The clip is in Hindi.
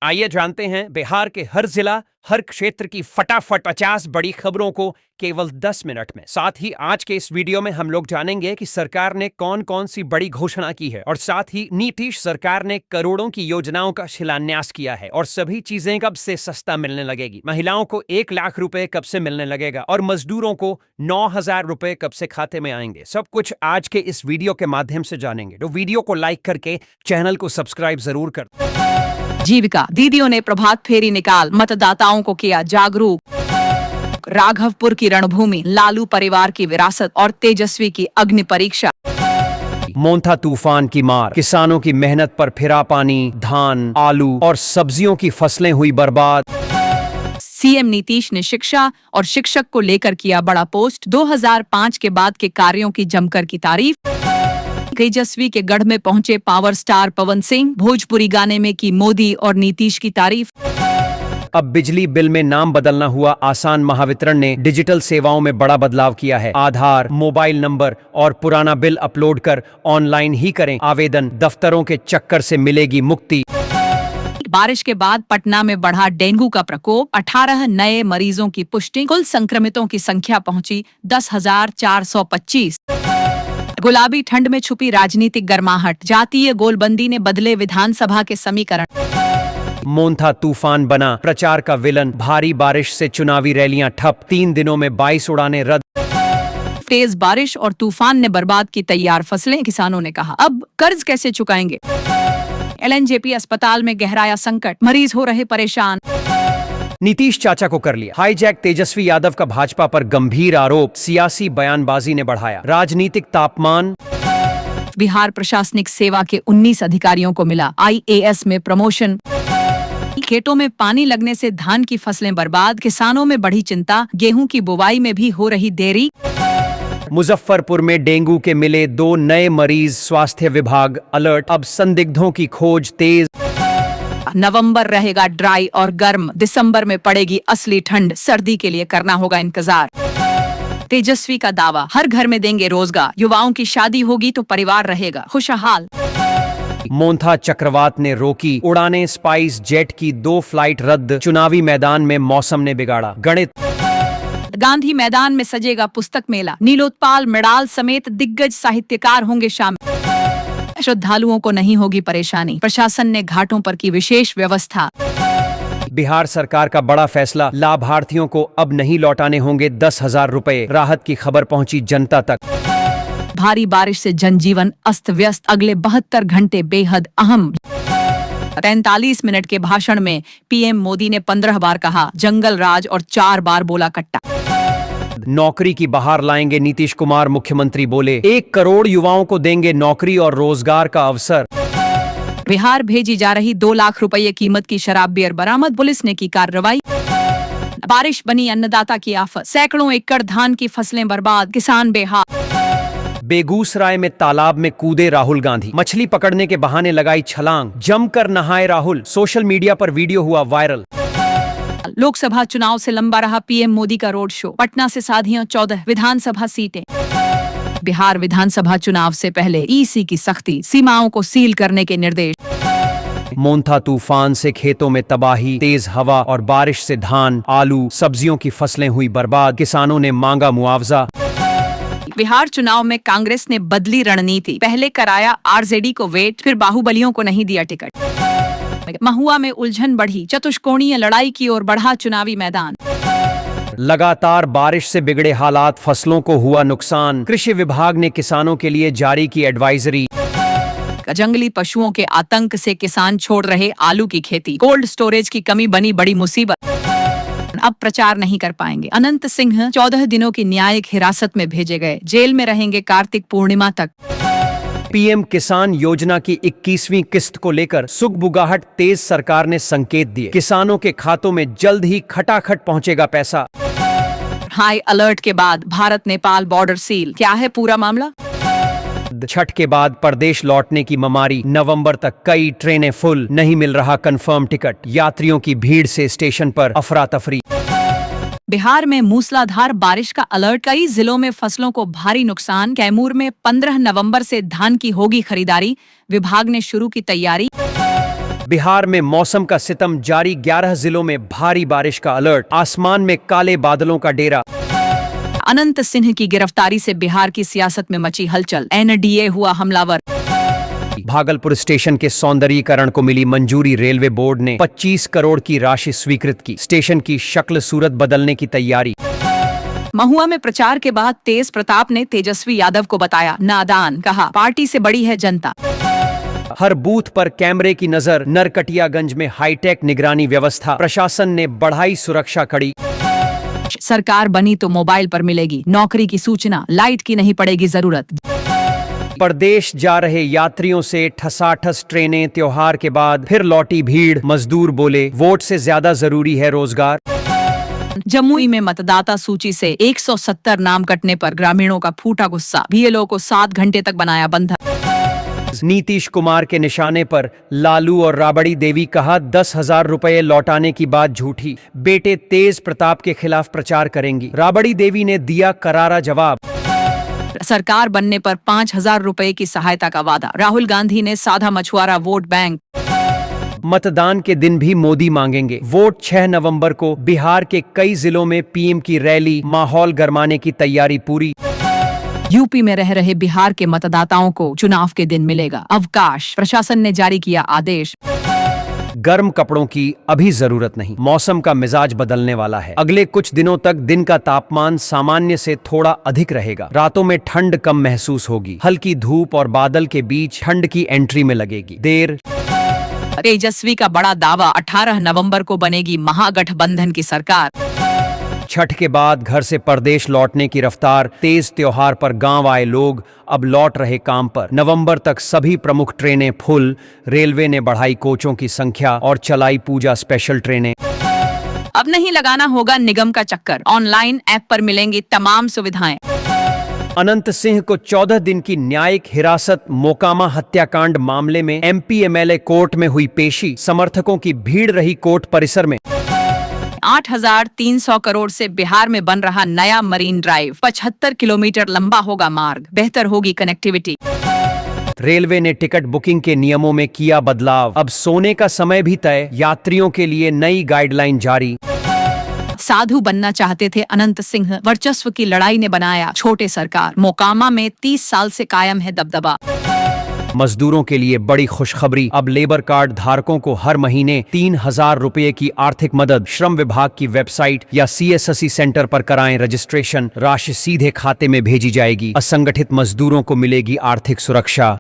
आइए जानते हैं बिहार के हर जिला, हर क्षेत्र की फटाफट 50 बड़ी खबरों को केवल 10 मिनट में। साथ ही आज के इस वीडियो में हम लोग जानेंगे कि सरकार ने कौन कौन सी बड़ी घोषणा की है और साथ ही नीतीश सरकार ने करोड़ों की योजनाओं का शिलान्यास किया है और सभी चीजें कब से सस्ता मिलने लगेगी। महिलाओं को 1 लाख रुपए कब से मिलने लगेगा और मजदूरों को 9,000 रुपए कब से खाते में आएंगे। सब कुछ आज के इस वीडियो के माध्यम से जानेंगे। तो वीडियो को लाइक करके चैनल को सब्सक्राइब जरूर कर। जीविका दीदियों ने प्रभात फेरी निकाल मतदाताओं को किया जागरूक। राघवपुर की रणभूमि, लालू परिवार की विरासत और तेजस्वी की अग्नि परीक्षा। मोंथा तूफान की मार, किसानों की मेहनत पर फिरा पानी, धान, आलू और सब्जियों की फसलें हुई बर्बाद। सीएम नीतीश ने शिक्षा और शिक्षक को लेकर किया बड़ा पोस्ट। 2005 के बाद के कार्यों की जमकर की तारीफ। तेजस्वी के गढ़ में पहुंचे पावर स्टार पवन सिंह, भोजपुरी गाने में की मोदी और नीतीश की तारीफ। अब बिजली बिल में नाम बदलना हुआ आसान। महावितरण ने डिजिटल सेवाओं में बड़ा बदलाव किया है। आधार, मोबाइल नंबर और पुराना बिल अपलोड कर ऑनलाइन ही करें आवेदन। दफ्तरों के चक्कर से मिलेगी मुक्ति। बारिश के बाद पटना में बढ़ा डेंगू का प्रकोप। 18 नए मरीजों की पुष्टि। कुल संक्रमितों की संख्या पहुंची 10,425। गुलाबी ठंड में छुपी राजनीतिक गर्माहट। जातीय गोलबंदी ने बदले विधानसभा के समीकरण। मोंथा तूफान बना प्रचार का विलन। भारी बारिश से चुनावी रैलियां ठप। 3 दिनों में 22 उड़ानें रद्द। तेज बारिश और तूफान ने बर्बाद की तैयार फसलें। किसानों ने कहा, अब कर्ज कैसे चुकाएंगे। एलएनजेपी अस्पताल में गहराया संकट, मरीज हो रहे परेशान। नीतीश चाचा को कर लिया हाईजैक। तेजस्वी यादव का भाजपा पर गंभीर आरोप। सियासी बयानबाजी ने बढ़ाया राजनीतिक तापमान। बिहार प्रशासनिक सेवा के 19 अधिकारियों को मिला आईएएस में प्रमोशन। खेतों में पानी लगने से धान की फसलें बर्बाद। किसानों में बढ़ी चिंता, गेहूं की बुवाई में भी हो रही देरी। मुजफ्फरपुर में डेंगू के मिले 2 नए मरीज, स्वास्थ्य विभाग अलर्ट। अब संदिग्धों की खोज तेज। नवंबर रहेगा ड्राई और गर्म, दिसंबर में पड़ेगी असली ठंड। सर्दी के लिए करना होगा इंतजार। तेजस्वी का दावा, हर घर में देंगे रोजगार। युवाओं की शादी होगी तो परिवार रहेगा खुशहाल। मोंथा चक्रवात ने रोकी उड़ानें। स्पाइस जेट की 2 फ्लाइट रद्द। चुनावी मैदान में मौसम ने बिगाड़ा गणित। गांधी मैदान में सजेगा पुस्तक मेला। नीलोत्पाल, मृणाल समेत दिग्गज साहित्यकार होंगे शामिल। श्रद्धालुओं को नहीं होगी परेशानी। प्रशासन ने घाटों पर की विशेष व्यवस्था। बिहार सरकार का बड़ा फैसला। लाभार्थियों को अब नहीं लौटाने होंगे 10,000 रुपए। राहत की खबर पहुंची जनता तक। भारी बारिश से जनजीवन अस्त व्यस्त। अगले 72 घंटे बेहद अहम। 43 मिनट के भाषण में पीएम मोदी ने 15 बार कहा जंगल राज और 4 बार बोला कट्टा। नौकरी की बहार लाएंगे नीतीश कुमार, मुख्यमंत्री बोले। 1 करोड़ युवाओं को देंगे नौकरी और रोजगार का अवसर। बिहार भेजी जा रही 2 लाख रुपए कीमत की शराब बियर बरामद। पुलिस ने की कार्रवाई। बारिश बनी अन्नदाता की आफत। सैकड़ों एकड़ धान की फसलें बर्बाद, किसान बेहाल। बेगूसराय में तालाब में कूदे राहुल गांधी। मछली पकड़ने के बहाने लगाई छलांग। जमकर नहाए राहुल। सोशल मीडिया पर वीडियो हुआ वायरल। लोकसभा चुनाव से लंबा रहा पीएम मोदी का रोड शो। पटना से साधियां 14 विधानसभा सीटें। बिहार विधानसभा चुनाव से पहले ईसी की सख्ती, सीमाओं को सील करने के निर्देश। मोंथा तूफान से खेतों में तबाही। तेज हवा और बारिश से धान, आलू, सब्जियों की फसलें हुई बर्बाद। किसानों ने मांगा मुआवजा। बिहार चुनाव में कांग्रेस ने बदली रणनीति। पहले कराया आरजेडी को वेट, फिर बाहुबलियों को नहीं दिया टिकट। महुआ में उलझन बढ़ी। चतुष्कोणीय लड़ाई की ओर बढ़ा चुनावी मैदान। लगातार बारिश से बिगड़े हालात, फसलों को हुआ नुकसान। कृषि विभाग ने किसानों के लिए जारी की एडवाइजरी। जंगली पशुओं के आतंक से किसान छोड़ रहे आलू की खेती। कोल्ड स्टोरेज की कमी बनी बड़ी मुसीबत। अब प्रचार नहीं कर पाएंगे। अनंत सिंह 14 दिनों की न्यायिक हिरासत में भेजे गए। जेल में रहेंगे कार्तिक पूर्णिमा तक। पीएम किसान योजना की 21वीं किस्त को लेकर सुगबुगाहट तेज। सरकार ने संकेत दिए। किसानों के खातों में जल्द ही खटाखट पहुंचेगा पैसा। हाई अलर्ट के बाद भारत नेपाल बॉर्डर सील। क्या है पूरा मामला। छठ के बाद प्रदेश लौटने की ममारी। नवंबर तक कई ट्रेनें फुल। नहीं मिल रहा कंफर्म टिकट। यात्रियों की भीड़ से स्टेशन पर अफरा तफरी। बिहार में मूसलाधार बारिश का अलर्ट। कई जिलों में फसलों को भारी नुकसान। कैमूर में 15 नवंबर से धान की होगी खरीदारी। विभाग ने शुरू की तैयारी। बिहार में मौसम का सितम जारी, 11 जिलों में भारी बारिश का अलर्ट, आसमान में काले बादलों का डेरा। अनंत सिंह की गिरफ्तारी से बिहार की सियासत में मची हलचल, एनडीए हुआ हमलावर। भागलपुर स्टेशन के सौंदर्यीकरण को मिली मंजूरी, रेलवे बोर्ड ने 25 करोड़ की राशि स्वीकृत की, स्टेशन की शक्ल सूरत बदलने की तैयारी। महुआ में प्रचार के बाद तेज प्रताप ने तेजस्वी यादव को बताया नादान, कहा पार्टी से बड़ी है जनता। हर बूथ पर कैमरे की नजर, नरकटियागंज में हाईटेक निगरानी व्यवस्था, प्रशासन ने बढ़ाई सुरक्षा कड़ी। सरकार बनी तो मोबाइल पर मिलेगी नौकरी की सूचना, लाइट की नहीं पड़ेगी जरूरत। प्रदेश जा रहे यात्रियों से ठसाठस ट्रेनें, त्योहार के बाद फिर लौटी भीड़, मजदूर बोले वोट से ज्यादा जरूरी है रोजगार। जमुई में मतदाता सूची से 170 नाम कटने पर ग्रामीणों का फूटा गुस्सा, बीएलओ को 7 घंटे तक बनाया बंधक। नीतीश कुमार के निशाने पर लालू और राबड़ी देवी, कहा 10,000 रुपए लौटाने की बात झूठी, बेटे तेज प्रताप के खिलाफ प्रचार करेंगी। राबड़ी देवी ने दिया करारा जवाब। सरकार बनने पर 5,000 रुपए की सहायता का वादा, राहुल गांधी ने साधा मछुआरा वोट बैंक। मतदान के दिन भी मोदी मांगेंगे वोट, 6 नवंबर को बिहार के कई जिलों में पीएम की रैली, माहौल गरमाने की तैयारी पूरी। यूपी में रह रहे बिहार के मतदाताओं को चुनाव के दिन मिलेगा अवकाश, प्रशासन ने जारी किया आदेश। गर्म कपड़ों की अभी जरूरत नहीं, मौसम का मिजाज बदलने वाला है। अगले कुछ दिनों तक दिन का तापमान सामान्य से थोड़ा अधिक रहेगा, रातों में ठंड कम महसूस होगी, हल्की धूप और बादल के बीच ठंड की एंट्री में लगेगी देर। तेजस्वी का बड़ा दावा, 18 नवंबर को बनेगी महागठबंधन की सरकार। छठ के बाद घर से परदेश लौटने की रफ्तार तेज, त्योहार पर गांव आए लोग अब लौट रहे काम पर। नवंबर तक सभी प्रमुख ट्रेनें फुल, रेलवे ने बढ़ाई कोचों की संख्या और चलाई पूजा स्पेशल ट्रेनें। अब नहीं लगाना होगा निगम का चक्कर, ऑनलाइन ऐप पर मिलेंगी तमाम सुविधाएं। अनंत सिंह को 14 दिन की न्यायिक हिरासत, मोकामा हत्याकांड मामले में एमपी एमएलए कोर्ट में हुई पेशी, समर्थकों की भीड़ रही कोर्ट परिसर में। 8,300 करोड़ से बिहार में बन रहा नया मरीन ड्राइव, 75 किलोमीटर लंबा होगा मार्ग, बेहतर होगी कनेक्टिविटी। रेलवे ने टिकट बुकिंग के नियमों में किया बदलाव, अब सोने का समय भी तय, यात्रियों के लिए नई गाइडलाइन जारी। साधु बनना चाहते थे अनंत सिंह, वर्चस्व की लड़ाई ने बनाया छोटे सरकार, मोकामा में 30 साल से कायम है दबदबा। मजदूरों के लिए बड़ी खुशखबरी, अब लेबर कार्ड धारकों को हर महीने 3,000 रुपए की आर्थिक मदद। श्रम विभाग की वेबसाइट या CSSC सेंटर पर कराएं रजिस्ट्रेशन, राशि सीधे खाते में भेजी जाएगी। असंगठित मजदूरों को मिलेगी आर्थिक सुरक्षा।